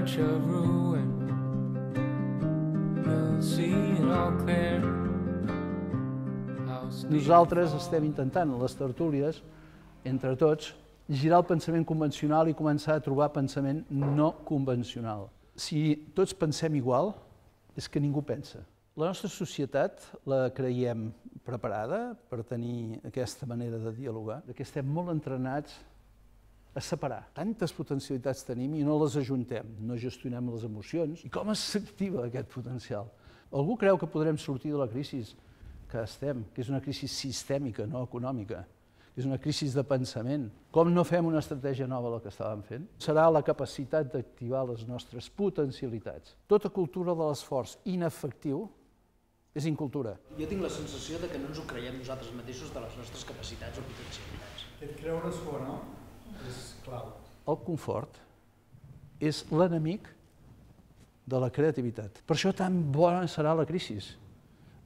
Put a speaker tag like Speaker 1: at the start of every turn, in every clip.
Speaker 1: march of ruin. We'll see it all clear.
Speaker 2: Nosaltres estem intentant, a les tertúlies, entre tots, girar el pensament convencional i començar a trobar pensament no convencional. Si tots pensem igual, és que ningú pensa. La nostra societat la creiem preparada per tenir aquesta manera de dialogar, perquè estem molt entrenats a separar. Tantes potencialitats tenim i no les ajuntem, no gestionem les emocions. I com s'activa aquest potencial? Algú creu que podrem sortir de la crisi que estem, que és una crisi sistèmica, no econòmica, que és una crisi de pensament. Com no fem una estratègia nova del que estàvem fent? Serà la capacitat d'activar les nostres potencialitats. Tota cultura de l'esforç inefectiu és incultura.
Speaker 3: Jo tinc la sensació que no ens ho creiem nosaltres mateixos de les nostres capacitats o potencialitats.
Speaker 4: Aquest creure-s'ho o no és clau.
Speaker 2: El confort és l'enemic de la creativitat. Per això tan bona serà la crisi,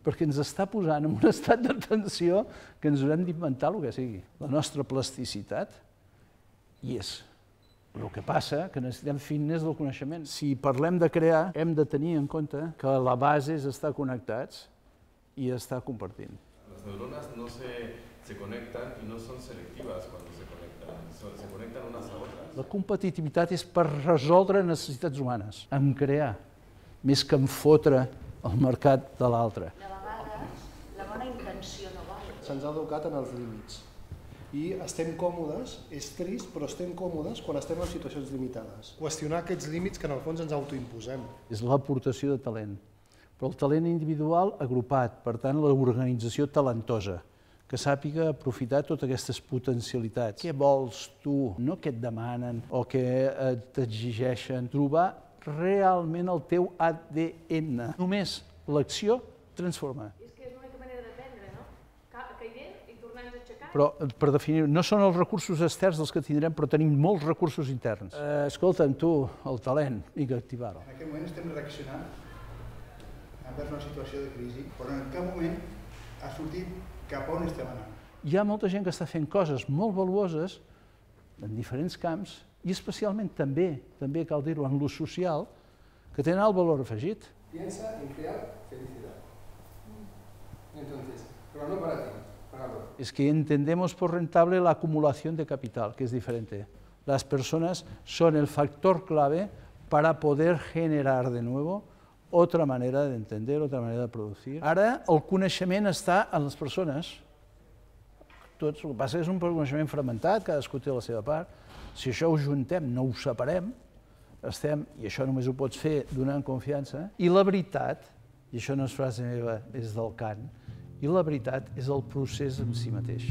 Speaker 2: perquè ens està posant en un estat de tensió que ens haurem d'inventar el que sigui. La nostra plasticitat hi és. El que passa que necessitem finesse del coneixement. Si parlem de crear, hem de tenir en compte que la base és estar connectats i estar compartint.
Speaker 5: Las neuronas no se conectan y no son selectivas cuando se conectan, se conectan unas a otras.
Speaker 2: La competitivitat és per resoldre necessitats humanes, en crear, més que en fotre el mercat de l'altre.
Speaker 6: De vegades, la bona intenció no val.
Speaker 4: Se'ns ha educat en els límits. I estem còmodes, és trist, però estem còmodes quan estem en situacions limitades. Qüestionar aquests límits que en el fons ens autoimposem.
Speaker 2: És l'aportació de talent, però el talent individual agrupat, per tant l'organització talentosa, que sàpiga aprofitar totes aquestes potencialitats. Què vols tu? No què et demanen o què t'exigeixen. Trobar realment el teu ADN. Només l'acció transforma.
Speaker 6: És que és l'única manera d'aprendre, no? Caient i tornar-nos a aixecar.
Speaker 2: Però, per definir, no són els recursos externs els que tindrem, però tenim molts recursos interns. Escolta'm, tu, el talent, i que activar-ho.
Speaker 7: En aquest moment estem reaccionant envers una situació de crisi, però en cap moment ha sortit cap a on estem anant.
Speaker 2: Hi ha molta gent que està fent coses molt valuoses en diferents camps, i especialment també cal dir-ho, en l'ús social, que tenen el valor afegit.
Speaker 8: Piensa en crear felicidad. Entonces, pero no para ti, para vos.
Speaker 2: Es que entendemos por rentable la acumulación de capital, que es diferente. Las personas son el factor clave para poder generar de nuevo otra manera de entender, otra manera de producir. Ara el coneixement està en les persones. Tot el que passa és un coneixement fragmentat, cadascú té la seva part. Si això ho juntem, no ho separem, i això només ho pots fer donant confiança, i la veritat, i això no és frase meva, és del Kant, i la veritat és el procés en si mateix.